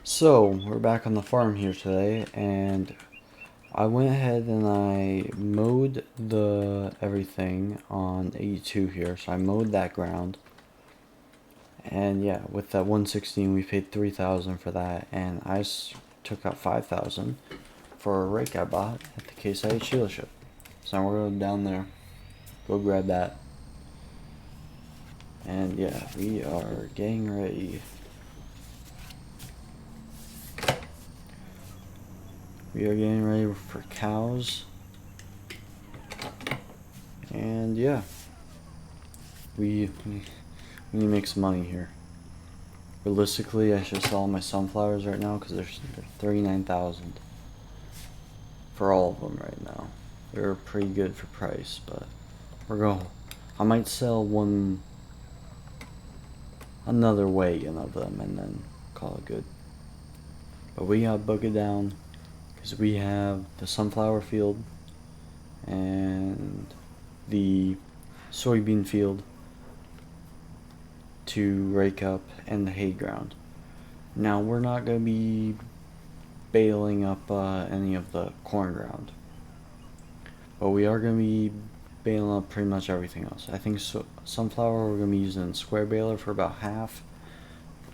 So, we're back on the farm here today, and I went ahead and I mowed the everything on 82 here, so I mowed that ground. And yeah, with that 116 we paid 3,000 for that, and I took out 5,000 for a rake I bought at the Case IH dealership. So now we're going down there, go grab that. And yeah, we are getting ready. We are getting ready for cows. And yeah, we need to make some money here. Realistically, I should sell my sunflowers right now because they're 39,000 for all of them right now. They're pretty good for price, but I might sell another wagon of them and then call it good. But we gotta book it down because we have the sunflower field and the soybean field to rake up and the hay ground. Now we're not going to be baling up any of the corn ground, but we are going to be baling up pretty much everything else. I think sunflower we're going to be using a square baler for about half,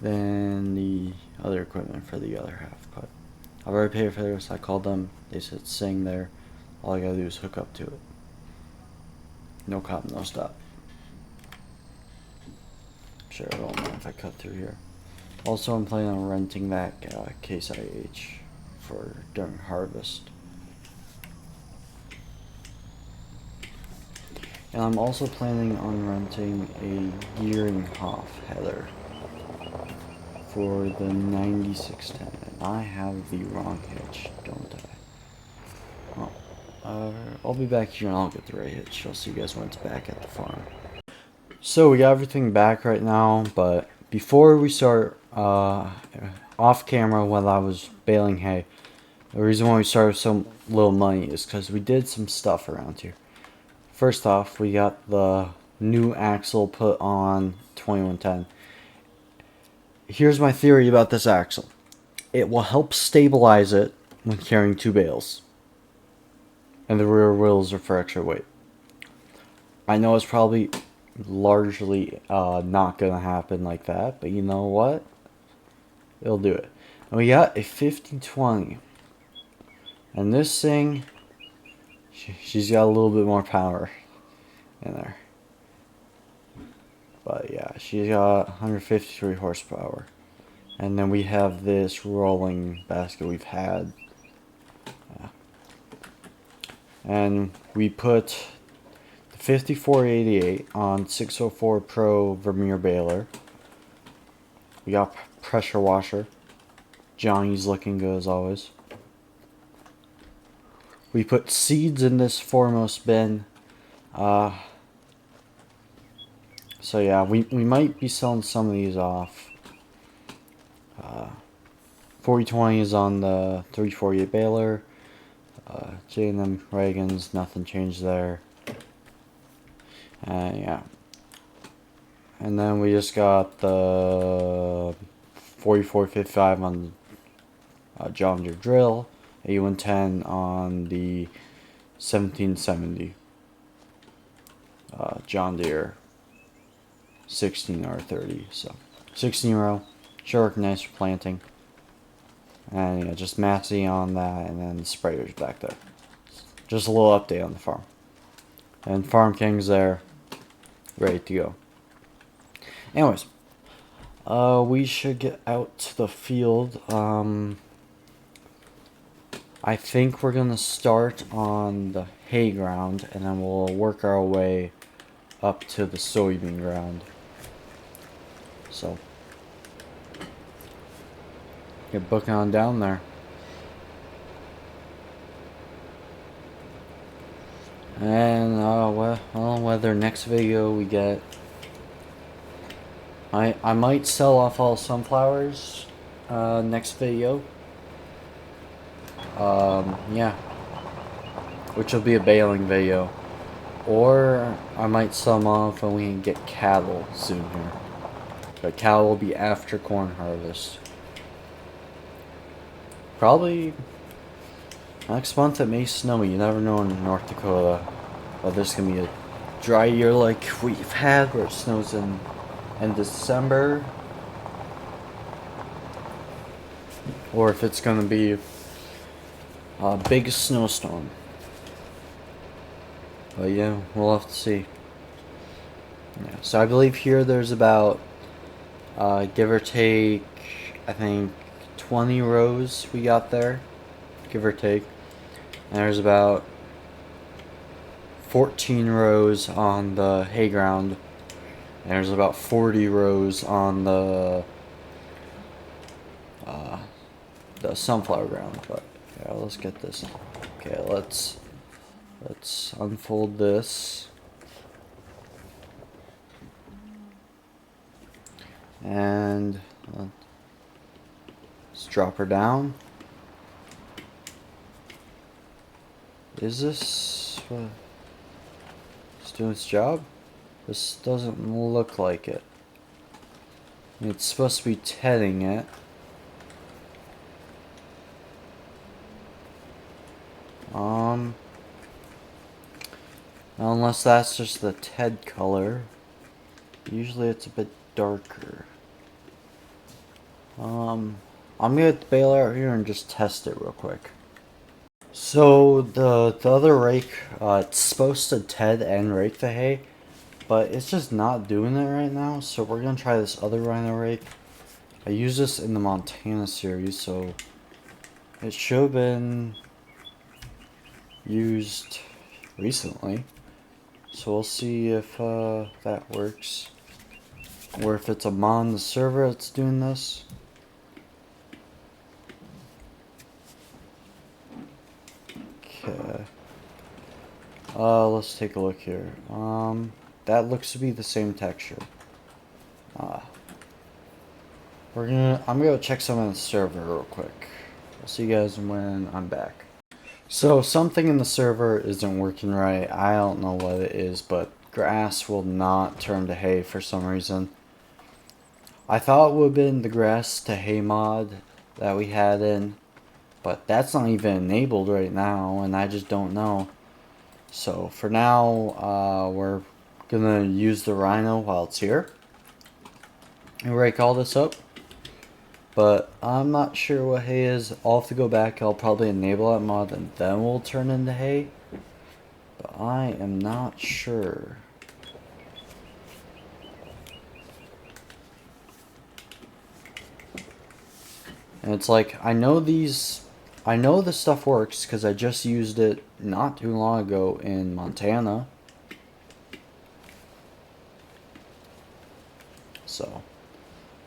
then the other equipment for the other half. But I've already paid for this. I called them, they said sing there, all I gotta do is hook up to it. No cop, no stop. Sure, I don't know if I cut through here. Also, I'm planning on renting that Case IH for during harvest. And I'm also planning on renting a gearing Hoff header for the 9610. And I have the wrong hitch, don't I? Well, I'll be back here and I'll get the right hitch. I'll see you guys when it's back at the farm. So we got everything back right now, but before we start off camera while I was baling hay, the reason why we started with so little money is because we did some stuff around here. First off, we got the new axle put on 2110. Here's my theory about this axle. It will help stabilize it when carrying two bales. And the rear wheels are for extra weight. I know it's probably largely not gonna happen like that, but you know what? It'll do it. And we got a 5020. And this thing, she's got a little bit more power in there. But yeah, she's got 153 horsepower. And then we have this rolling basket we've had. Yeah. And we put the 5488 on 604 Pro Vermeer baler. We got pressure washer. Johnny's looking good as always. We put seeds in this foremost bin. So yeah, we might be selling some of these off. 4020 is on the 348 baler. J&M Reagans, nothing changed there. Yeah. And then we just got the 4455 on John Deere drill. A110 on the 1770 John Deere 16R30. So 16 row, should work nice for planting. And yeah, just Massey on that, and then the sprayers back there. Just a little update on the farm. And Farm King's there, ready to go. Anyways, we should get out to the field. I think we're gonna start on the hay ground, and then we'll work our way up to the soybean ground. So, get booking on down there. And well, whether next video we get, I might sell off all sunflowers next video. Yeah, which will be a baling video, or I might sell them off and we can get cattle soon here. But cattle will be after corn harvest. Probably next month it may snow. You never know in North Dakota. Whether it's gonna be a dry year like we've had, where it snows in December, or if it's gonna be a big snowstorm. But yeah, we'll have to see. Yeah. So I believe here there's about, give or take, I think 20 rows we got there, give or take. And there's about 14 rows on the hay ground. And there's about 40 rows on the sunflower ground. But yeah, let's get this. Okay, let's unfold this. And let's drop her down. Is this it's doing its job? This doesn't look like it. It's supposed to be tedding it. Unless that's just the Ted color. Usually it's a bit darker. I'm gonna get the baler out here and just test it real quick. So the other rake, it's supposed to ted and rake the hay, but it's just not doing it right now. So we're gonna try this other rhino rake. I used this in the Montana series, so it should have been used recently. So we'll see if that works, or if it's a mod on the server that's doing this. Okay. Let's take a look here. That looks to be the same texture. I'm gonna check some on the server real quick. I'll see you guys when I'm back. So something in the server isn't working right. I don't know what it is, but grass will not turn to hay for some reason. I thought it would have been the grass to hay mod that we had in, but that's not even enabled right now, and I just don't know. So for now, we're gonna use the rhino while it's here and rake all this up. But I'm not sure what hay is. I'll have to go back. I'll probably enable that mod and then we'll turn into hay. But I am not sure. And it's like, I know this stuff works because I just used it not too long ago in Montana. So,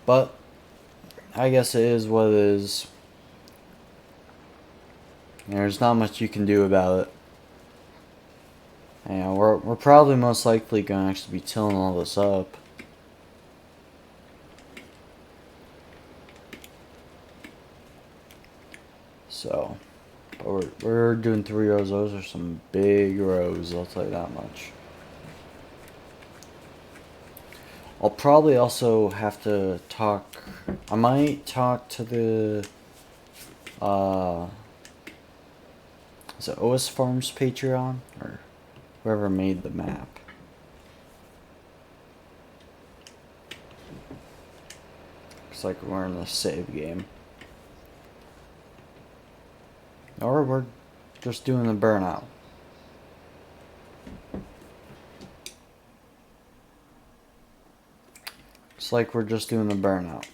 but I guess it is what it is. There's not much you can do about it. And we're probably most likely going to actually be tilling all this up. So, but we're doing 3 rows. Those are some big rows, I'll tell you that much. I'll probably also have to talk. I might talk to the is it OS Farms Patreon or whoever made the map. Looks like we're in a save game. Or we're just doing the burnout. Looks like we're just doing the burnout.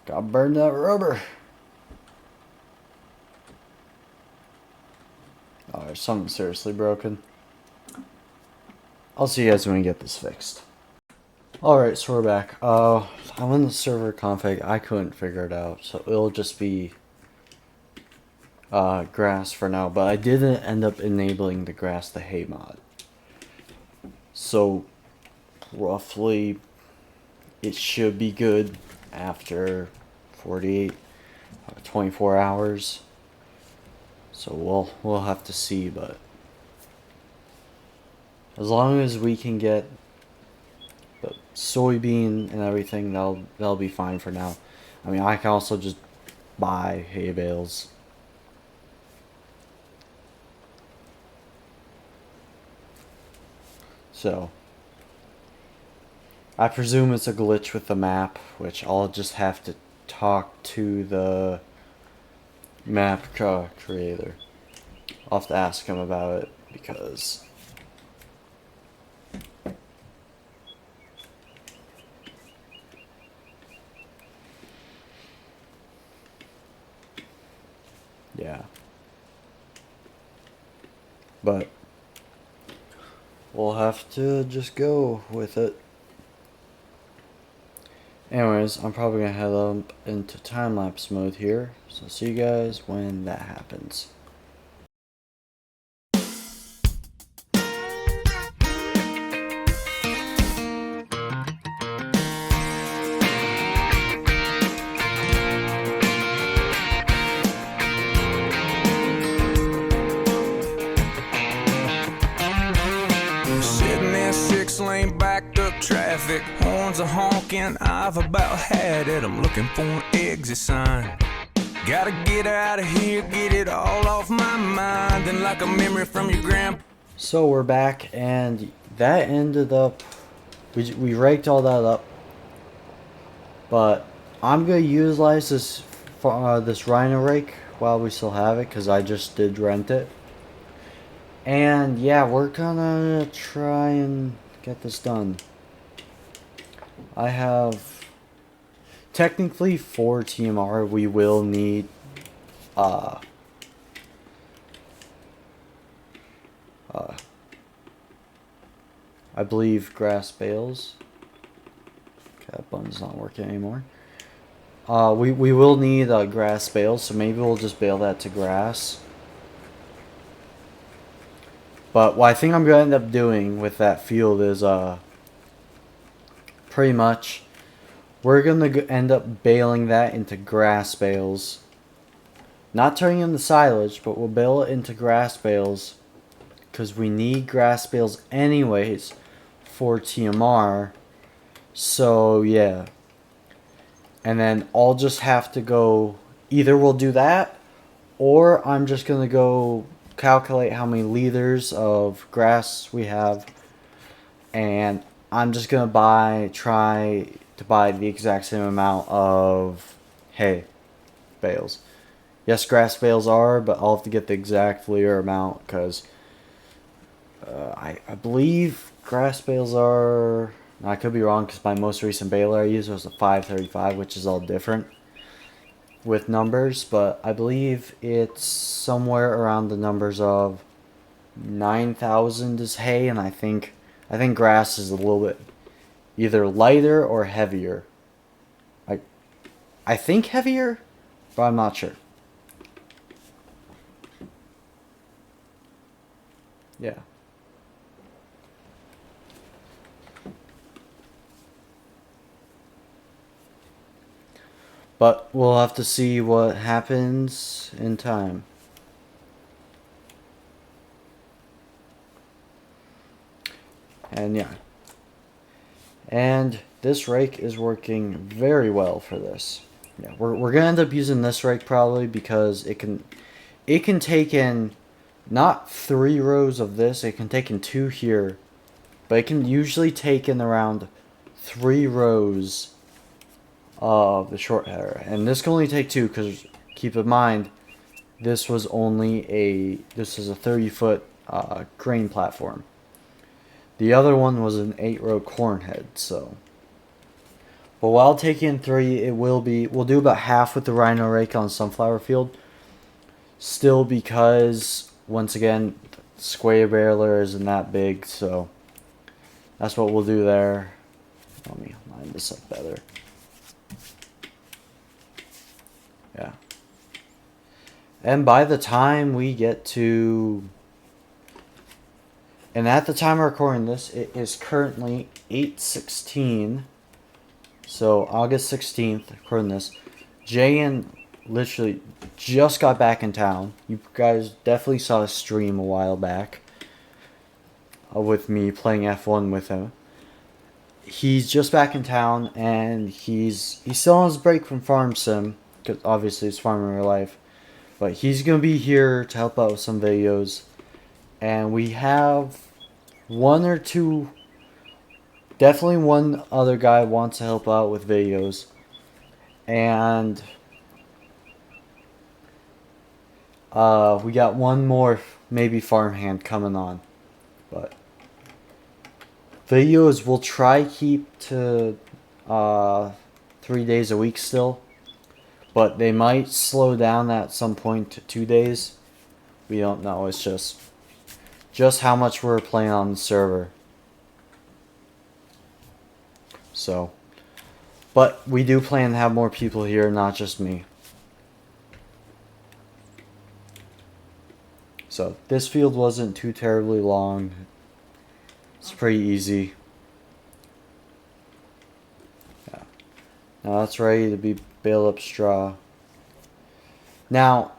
Gotta burn that rubber. Oh, there's something seriously broken. I'll see you guys when we get this fixed. Alright, so we're back. I'm in the server config. I couldn't figure it out, so it'll just be grass for now. But I didn't end up enabling the grass to hay mod. So roughly it should be good after 24 hours. So we'll have to see, but as long as we can get the soybean and everything, that'll be fine for now. I mean, I can also just buy hay bales. So, I presume it's a glitch with the map, which I'll just have to talk to the map creator. I'll have to ask him about it because yeah. But we'll have to just go with it. Anyways, I'm probably gonna head up into time-lapse mode here, so see you guys when that happens. Sitting there, 6-lane backed up traffic, horns are honking, I've about had it. I'm looking for an exit sign. Gotta get out of here, get it all off my mind. And like a memory from your grandpa. So we're back, and that ended up, we raked all that up, but I'm gonna utilize this rhino rake while we still have it, because I just did rent it. And yeah, we're gonna try and get this done. I have technically 4 TMR. We will need I believe grass bales. Okay, that button's not working anymore. We will need grass bales, so maybe we'll just bale that to grass. But what I think I'm going to end up doing with that field is pretty much we're going to end up baling that into grass bales. Not turning into silage, but we'll bale it into grass bales because we need grass bales anyways for TMR. So yeah. And then I'll just have to go, either we'll do that or I'm just going to go calculate how many liters of grass we have, and I'm just gonna try to buy the exact same amount of hay bales. Yes, grass bales are, but I'll have to get the exact liter amount because I believe grass bales are, I could be wrong because my most recent baler I used was a 535, which is all different with numbers, but I believe it's somewhere around the numbers of 9,000 is hay, and I think grass is a little bit either lighter or heavier. I think heavier, but I'm not sure. Yeah. But we'll have to see what happens in time. And yeah. And this rake is working very well for this. Yeah, we're gonna end up using this rake probably because it can take in not 3 rows of this, it can take in 2 here, but it can usually take in around 3 rows of the short header, and this can only take 2 because keep in mind this is a 30-foot grain platform. The other one was an 8-row corn head, so. But while taking in 3, we'll do about half with the rhino rake on sunflower field. Still, because once again, square baler isn't that big, so that's what we'll do there. Let me line this up better. Yeah. And by the time we get to, and at the time of recording this, it is currently 8/16. So August 16th, recording this. Jayan literally just got back in town. You guys definitely saw a stream a while back with me playing F1 with him. he's just back in town, and he's still on his break from Farm Sim, because obviously it's farming real life. But he's gonna be here to help out with some videos, and we have one or two. Definitely one other guy wants to help out with videos, and we got one more maybe farmhand coming on, but videos we'll try keep to 3 days a week still, but they might slow down at some point to 2 days. We don't know. It's just how much we're playing on the server. So, but we do plan to have more people here, not just me. So this field wasn't too terribly long. It's pretty easy. Yeah. Now that's ready to be baled up straw. Now,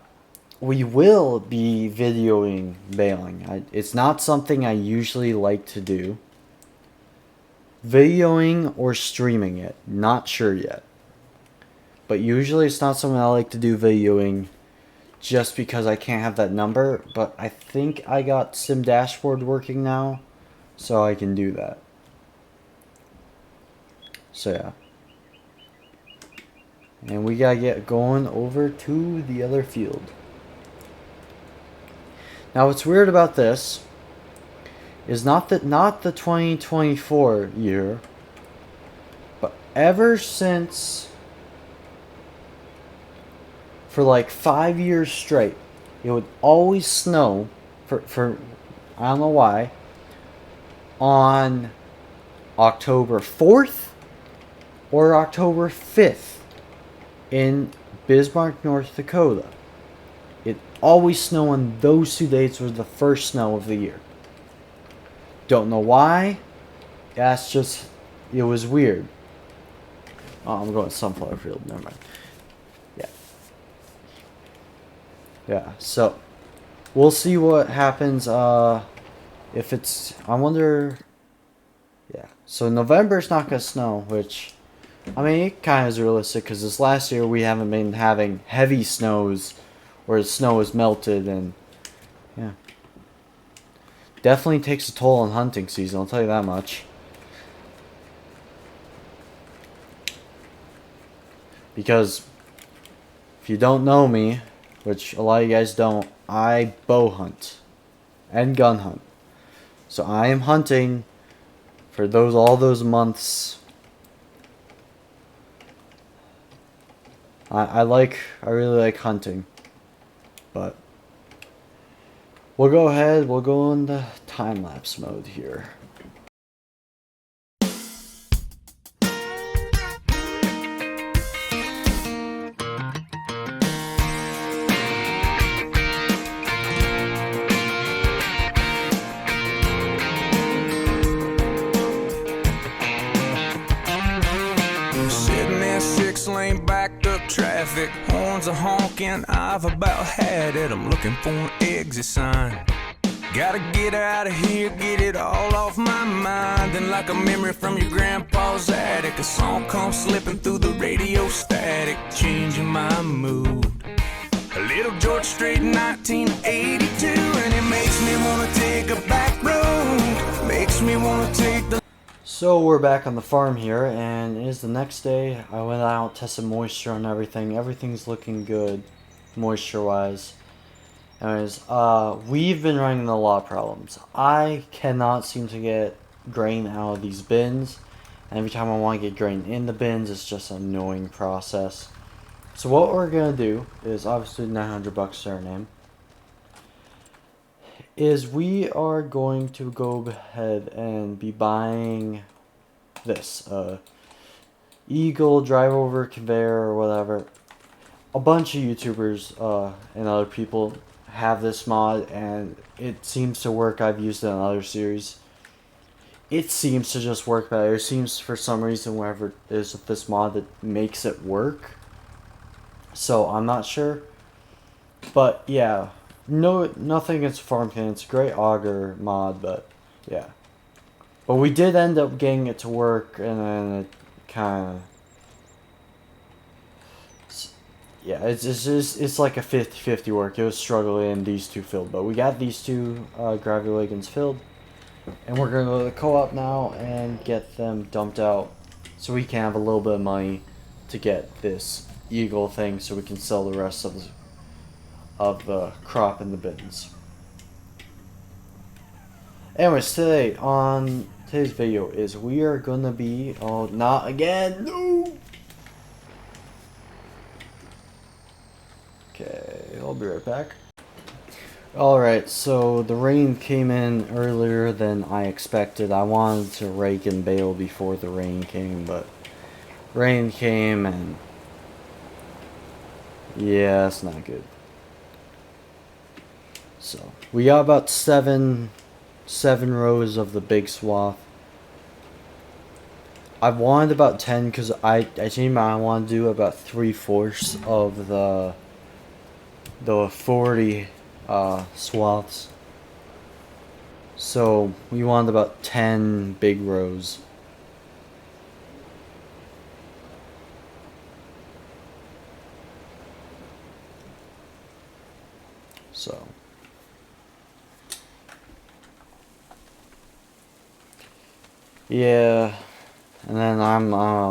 we will be videoing baling. It's not something I usually like to do. Videoing or streaming it, not sure yet. But usually it's not something I like to do, videoing, just because I can't have that number. But I think I got Sim Dashboard working now, so I can do that. So yeah. And we gotta get going over to the other field. Now what's weird about this is not the 2024 year, but ever since, for like 5 years straight, it would always snow for I don't know why, on October 4th or October 5th in Bismarck, North Dakota. It always snowed on those 2 dates. Was the first snow of the year. Don't know why. That's just, it was weird. Oh, I'm going to sunflower field. Never mind. Yeah. Yeah. So we'll see what happens. If it's, I wonder. Yeah. So November's not gonna snow, which, I mean, it kind of is realistic because this last year we haven't been having heavy snows where the snow is melted, and yeah. Definitely takes a toll on hunting season, I'll tell you that much. Because if you don't know me, which a lot of you guys don't, I bow hunt and gun hunt. So I am hunting for all those months. I really like hunting. But we'll go ahead, we'll go into time-lapse mode here. Sitting there, 6-lane backed up traffic, horns are honking, I've about had it. I'm looking for an exit sign. Gotta get out of here, get it all off my mind. And like a memory from your grandpa's attic, a song comes slipping through the radio static, changing my mood. A little George Strait, 1982, and it makes me wanna take a back road, makes me wanna take the... So we're back on the farm here, and it is the next day. I went out, tested moisture on everything. Everything's looking good, moisture-wise. Anyways, we've been running into a lot of problems. I cannot seem to get grain out of these bins. And every time I want to get grain in the bins, it's just an annoying process. So what we're going to do is, obviously $900 to our name, is we are going to go ahead and be buying this. Eagle, drive over conveyor, or whatever. A bunch of YouTubers and other people have this mod, and it seems to work. I've used it in other series. It seems to just work better. It seems for some reason whatever it is with this mod that makes it work. So I'm not sure. But yeah, nothing against Farmkin. It's a great auger mod, but yeah. But we did end up getting it to work, and then it kind of... Yeah, it's like a 50-50 work. It was struggling and these two filled. But we got these two gravity wagons filled. And we're going to go to the co-op now and get them dumped out. So we can have a little bit of money to get this Eagle thing so we can sell the rest of the crop in the bins. Anyways, today's video is we are going to be... Oh, not again! No! Okay, I'll be right back. Alright, so the rain came in earlier than I expected. I wanted to rake and bale before the rain came, but rain came and... Yeah, it's not good. So, we got about seven rows of the big swath. I wanted about 10 because I think I want to do about 3/4 of the 40 swaths. So we wanted about 10 big rows. So yeah, and then I have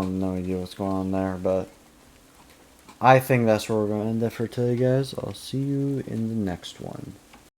no idea what's going on there, but I think that's where we're going to end it for today, guys. I'll see you in the next one.